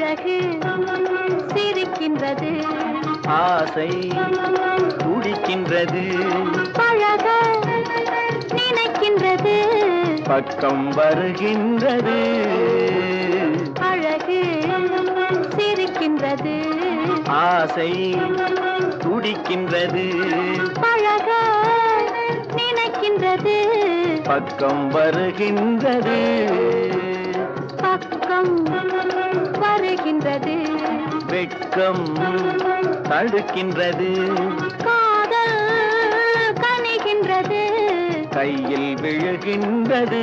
அழகு சிரிக்கின்றது, ஆசை துடிக்கின்றது, பழக நினைக்கின்றது, பக்கம் வருகின்றது. அழகு சிரிக்கின்றது, ஆசை துடிக்கின்றது, பழக நினைக்கின்றது, பக்கம் வருகின்றது. பக்கம் வருகின்றது, வெட்கம் தடுக்கின்றது, காதல் கனிகின்றது, கையில் விழுகின்றது.